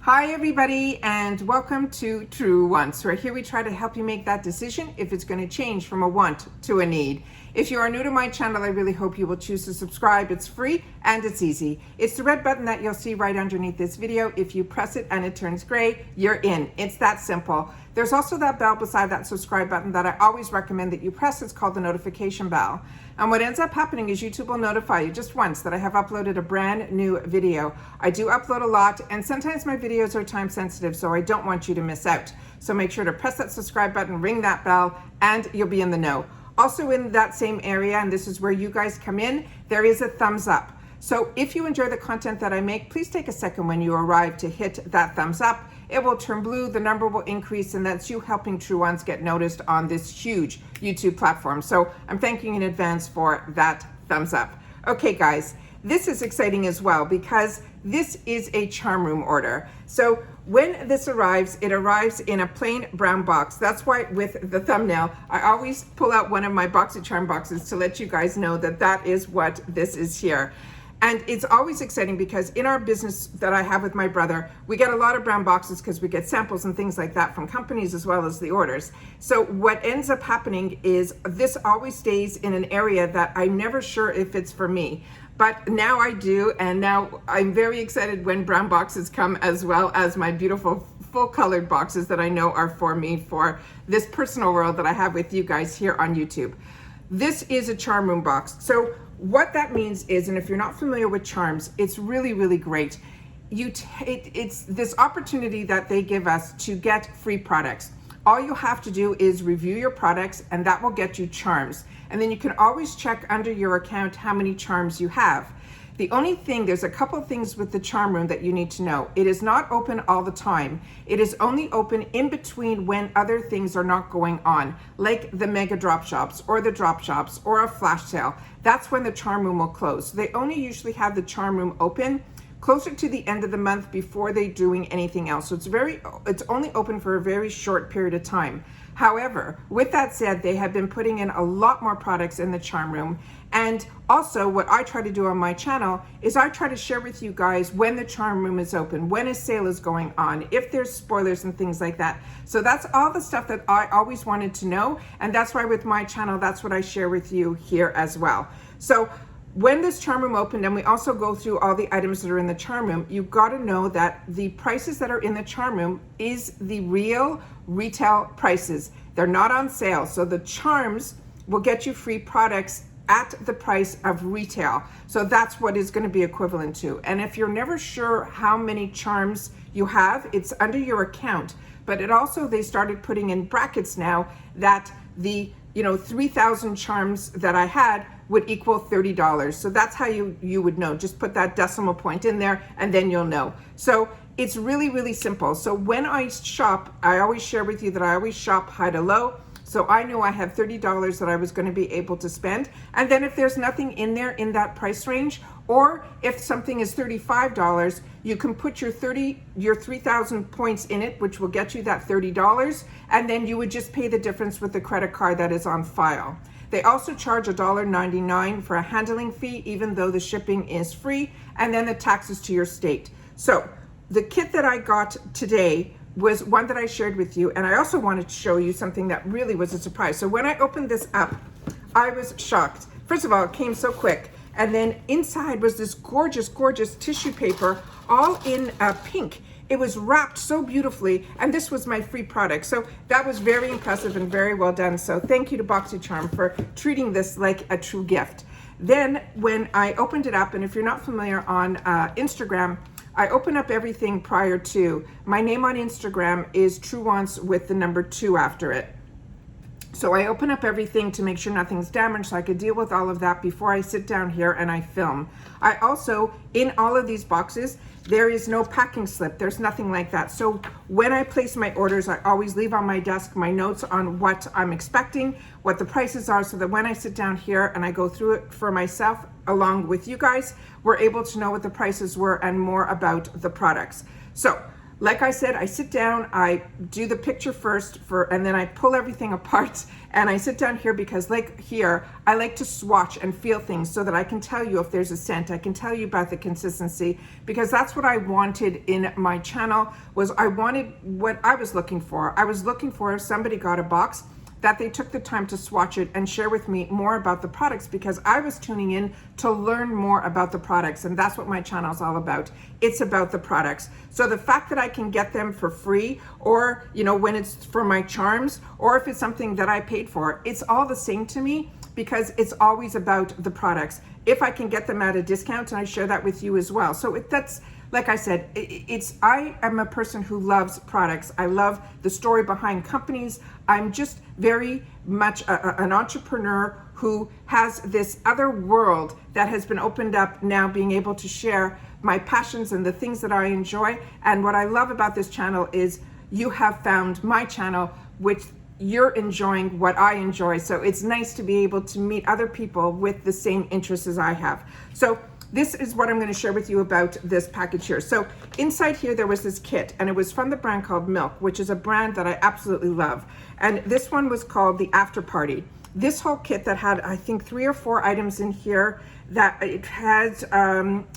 Hi everybody, and welcome to True Wants, where here we try to help you make that decision if it's going to change from a want to a need. If you are new to my channel, I really hope you will choose to subscribe. It's free and it's easy. It's the red button that you'll see right underneath this video. If you press it and it turns gray, you're in. It's that simple. There's also that bell beside that subscribe button that I always recommend that you press. It's called the notification bell. And what ends up happening is YouTube will notify you just once that I have uploaded a brand new video. I do upload a lot, and sometimes my videos are time sensitive, so I don't want you to miss out. So make sure to press that subscribe button, ring that bell, and you'll be in the know. Also in that same area, and this is where you guys come in, there is a thumbs up. So if you enjoy the content that I make, please take a second when you arrive to hit that thumbs up. It will turn blue, the number will increase, and that's you helping True Ones get noticed on this huge YouTube platform. So I'm thanking you in advance for that thumbs up. Okay guys, this is exciting as well because this is a charm room order. So when this arrives, it arrives in a plain brown box. That's why with the thumbnail, I always pull out one of my Boxycharm boxes to let you guys know that that is what this is here. And it's always exciting because in our business that I have with my brother, we get a lot of brown boxes because we get samples and things like that from companies as well as the orders. So what ends up happening is this always stays in an area that I'm never sure if it's for me. But now I do, and now I'm very excited when brown boxes come as well as my beautiful full colored boxes that I know are for me for this personal world that I have with you guys here on YouTube. This is a charm room box. So what that means is, and if you're not familiar with charms, it's really, really great. It's this opportunity that they give us to get free products. All you have to do is review your products, and that will get you charms. And then you can always check under your account how many charms you have. The only thing, there's a couple of things with the charm room that you need to know. It is not open all the time. It is only open in between when other things are not going on, like the mega drop shops or the drop shops or a flash sale. That's when the charm room will close. So they only usually have the charm room open closer to the end of the month before they're doing anything else. So it's only open for a very short period of time. However, with that said, they have been putting in a lot more products in the charm room. And also what I try to do on my channel is I try to share with you guys when the charm room is open, when a sale is going on, if there's spoilers and things like that. So that's all the stuff that I always wanted to know. And that's why with my channel, that's what I share with you here as well. So when this charm room opened, and we also go through all the items that are in the charm room, you've got to know that the prices that are in the charm room is the real retail prices. They're not on sale. So the charms will get you free products at the price of retail. So that's what is going to be equivalent to. And if you're never sure how many charms you have, it's under your account. But it also, they started putting in brackets now that the 3,000 charms that I had would equal $30. So that's how you would know. Just put that decimal point in there and then you'll know. So it's really, really simple. So when I shop, I always share with you that I always shop high to low. So I knew I had $30 that I was going to be able to spend. And then if there's nothing in there in that price range, or if something is $35, you can put your 3,000 points in it, which will get you that $30. And then you would just pay the difference with the credit card that is on file. They also charge $1.99 for a handling fee, even though the shipping is free, and then the taxes to your state. So the kit that I got today was one that I shared with you, and I also wanted to show you something that really was a surprise. So when I opened this up, I was shocked. First of all, it came so quick, and then inside was this gorgeous, gorgeous tissue paper, all in pink. It was wrapped so beautifully, and this was my free product. So that was very impressive and very well done. So thank you to Boxycharm for treating this like a true gift. Then when I opened it up, and if you're not familiar on Instagram, I open up everything prior to. My name on Instagram is True Wants with the number 2 after it. So I open up everything to make sure nothing's damaged so I could deal with all of that before I sit down here and I film. I also, in all of these boxes, there is no packing slip. There's nothing like that. So when I place my orders, I always leave on my desk my notes on what I'm expecting, what the prices are, so that when I sit down here and I go through it for myself, along with you guys, we're able to know what the prices were and more about the products. So like I said, I sit down, I do the picture first and then I pull everything apart and I sit down here because like here, I like to swatch and feel things so that I can tell you if there's a scent, I can tell you about the consistency, because that's what I wanted in my channel. Was I wanted what I was looking for. I was looking for, if somebody got a box, that they took the time to swatch it and share with me more about the products, because I was tuning in to learn more about the products, and that's what my channel is all about. It's about the products. So the fact that I can get them for free, or when it's for my charms, or if it's something that I paid for, it's all the same to me, because it's always about the products. If I can get them at a discount, and I share that with you as well. So that's, like I said, I am a person who loves products. I love the story behind companies. I'm just very much an entrepreneur who has this other world that has been opened up now, being able to share my passions and the things that I enjoy. And what I love about this channel is you have found my channel, which you're enjoying what I enjoy. So it's nice to be able to meet other people with the same interests as I have. So this is what I'm going to share with you about this package here. So inside here, there was this kit, and it was from the brand called Milk, which is a brand that I absolutely love. And this one was called the After Party. This whole kit that had, I think, 3 or 4 items in here, that it has,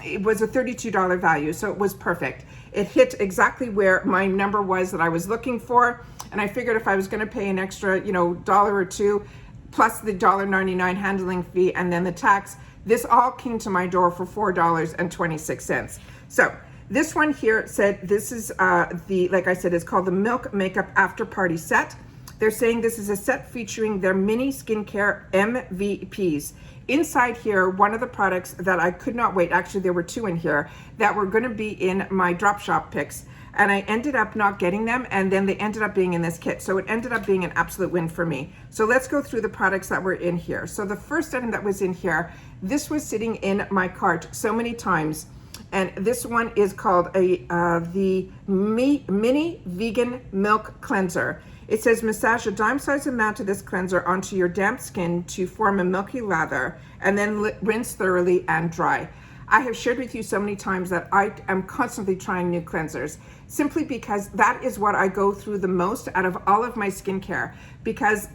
it was a $32 value. So it was perfect. It hit exactly where my number was that I was looking for. And I figured if I was going to pay an extra, dollar or two, plus the $1.99 handling fee and then the tax, this all came to my door for $4.26. So this one here said, this is like I said, it's called the Milk Makeup After Party Set. They're saying this is a set featuring their mini skincare MVPs. Inside here, one of the products that I could not wait, actually there were 2 in here, that were going to be in my drop shop picks. And I ended up not getting them, and then they ended up being in this kit. So it ended up being an absolute win for me. So let's go through the products that were in here. So the first item that was in here, this was sitting in my cart so many times. And this one is called the Mini Vegan Milk Cleanser. It says massage a dime-sized amount of this cleanser onto your damp skin to form a milky lather, and then rinse thoroughly and dry. I have shared with you so many times that I am constantly trying new cleansers, simply because that is what I go through the most out of all of my skincare. Because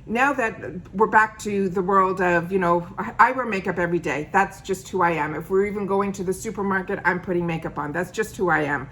now that we're back to the world of, I wear makeup every day. That's just who I am. If we're even going to the supermarket, I'm putting makeup on. That's just who I am.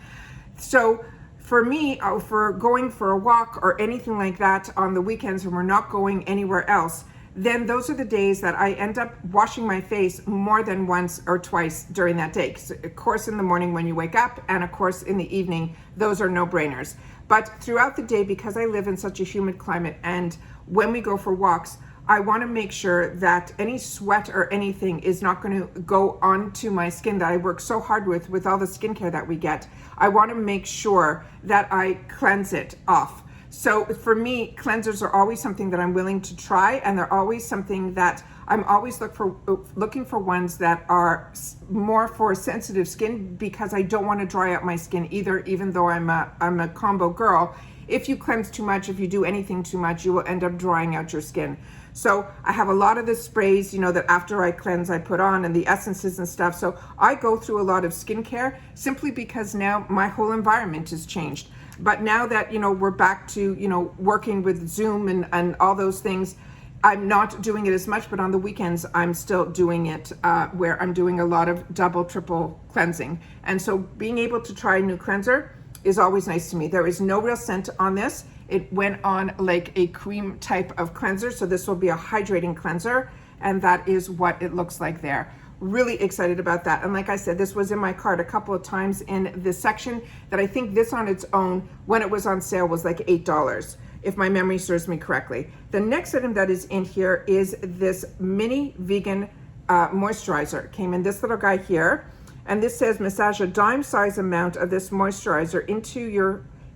So for me, for going for a walk or anything like that on the weekends when we're not going anywhere else, then those are the days that I end up washing my face more than once or twice during that day. Of course, in the morning when you wake up, and of course in the evening, those are no-brainers. But throughout the day, because I live in such a humid climate, and when we go for walks, I want to make sure that any sweat or anything is not going to go onto my skin that I work so hard with all the skincare that we get. I want to make sure that I cleanse it off. So for me, cleansers are always something that I'm willing to try, and they're always something that I'm always looking for ones that are more for sensitive skin, because I don't want to dry out my skin either, even though I'm a combo girl. If you cleanse too much, if you do anything too much, you will end up drying out your skin. So I have a lot of the sprays, that after I cleanse, I put on, and the essences and stuff. So I go through a lot of skincare simply because now my whole environment has changed. But now that, we're back to, working with Zoom and all those things, I'm not doing it as much, but on the weekends, I'm still doing it where I'm doing a lot of double, triple cleansing. And so being able to try a new cleanser is always nice to me. There is no real scent on this. It went on like a cream type of cleanser. So this will be a hydrating cleanser, and that is what it looks like there. Really excited about that. And like I said, this was in my cart a couple of times in this section, that I think this on its own, when it was on sale, was like $8, if my memory serves me correctly. The next item that is in here is this Mini Vegan Moisturizer. It came in this little guy here, and this says massage a dime-size amount of this moisturizer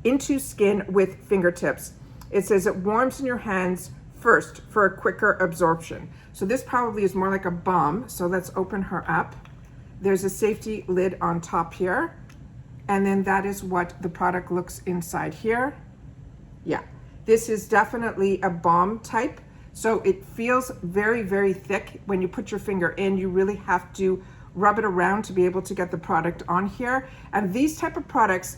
into skin with fingertips. It says it warms in your hands first for a quicker absorption. So this probably is more like a balm. So let's open her up. There's a safety lid on top here. And then that is what the product looks inside here. Yeah, this is definitely a balm type. So it feels very, very thick. When you put your finger in, you really have to rub it around to be able to get the product on here. And these type of products,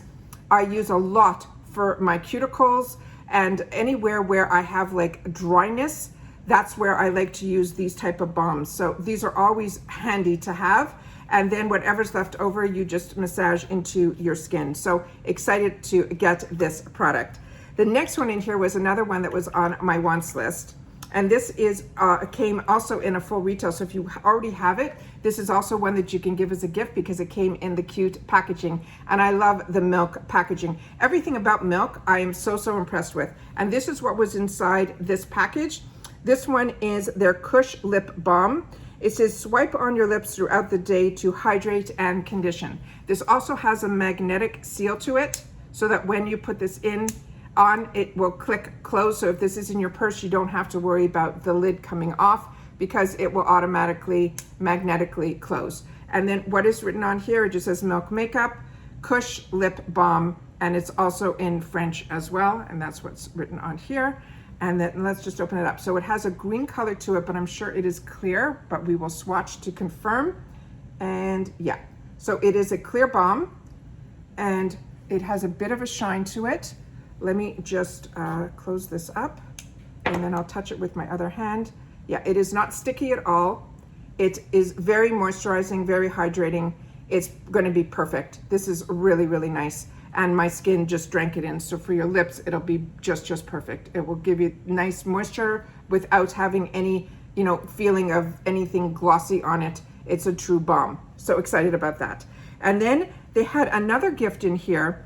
I use a lot for my cuticles and anywhere where I have like dryness. That's where I like to use these type of balms. So these are always handy to have. And then whatever's left over, you just massage into your skin. So excited to get this product. The next one in here was another one that was on my wants list. And this is came also in a full retail. So if you already have it, this is also one that you can give as a gift because it came in the cute packaging. And I love the Milk packaging. Everything about Milk, I am so impressed with. And this is what was inside this package. This one is their Kush Lip Balm. It says swipe on your lips throughout the day to hydrate and condition. This also has a magnetic seal to it so that when you put this on, it will click close. So if this is in your purse, you don't have to worry about the lid coming off because it will automatically magnetically close. And then what is written on here, it just says Milk Makeup, Kush Lip Balm, and it's also in French as well. And that's what's written on here. And then let's just open it up. So it has a green color to it, but I'm sure it is clear, but we will swatch to confirm. And yeah, so it is a clear balm and it has a bit of a shine to it. Let me just close this up and then I'll touch it with my other hand. Yeah, it is not sticky at all. It is very moisturizing, very hydrating. It's gonna be perfect. This is really, really nice. And my skin just drank it in. So for your lips, it'll be just perfect. It will give you nice moisture without having any, feeling of anything glossy on it. It's a true balm. So excited about that. And then they had another gift in here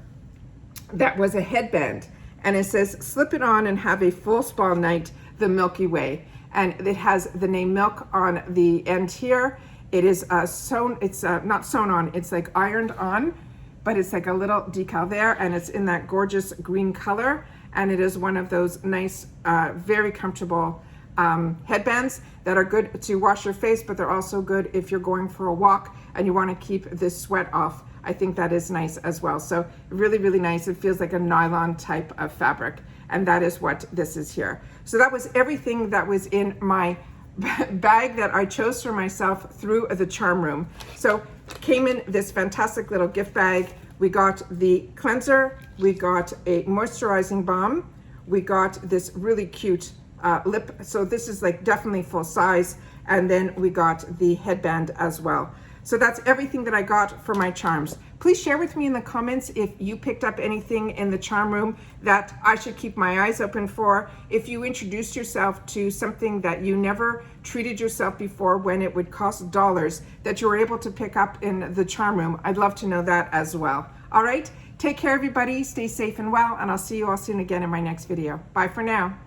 that was a headband. And it says, slip it on and have a full spa night the Milky Way. And it has the name Milk on the end here. It is sewn, it's not sewn on, it's like ironed on, but it's like a little decal there, and it's in that gorgeous green color. And it is one of those nice, very comfortable headbands that are good to wash your face, but they're also good if you're going for a walk and you want to keep this sweat off. I think that is nice as well. So really, really nice. It feels like a nylon type of fabric. And that is what this is here. So that was everything that was in my bag that I chose for myself through the charm room. So came in this fantastic little gift bag. We got the cleanser, we got a moisturizing balm, we got this really cute lip. So this is like definitely full size. And then we got the headband as well. So that's everything that I got for my charms. Please share with me in the comments if you picked up anything in the charm room that I should keep my eyes open for. If you introduced yourself to something that you never treated yourself before when it would cost dollars that you were able to pick up in the charm room, I'd love to know that as well. All right, take care everybody, stay safe and well, and I'll see you all soon again in my next video. Bye for now.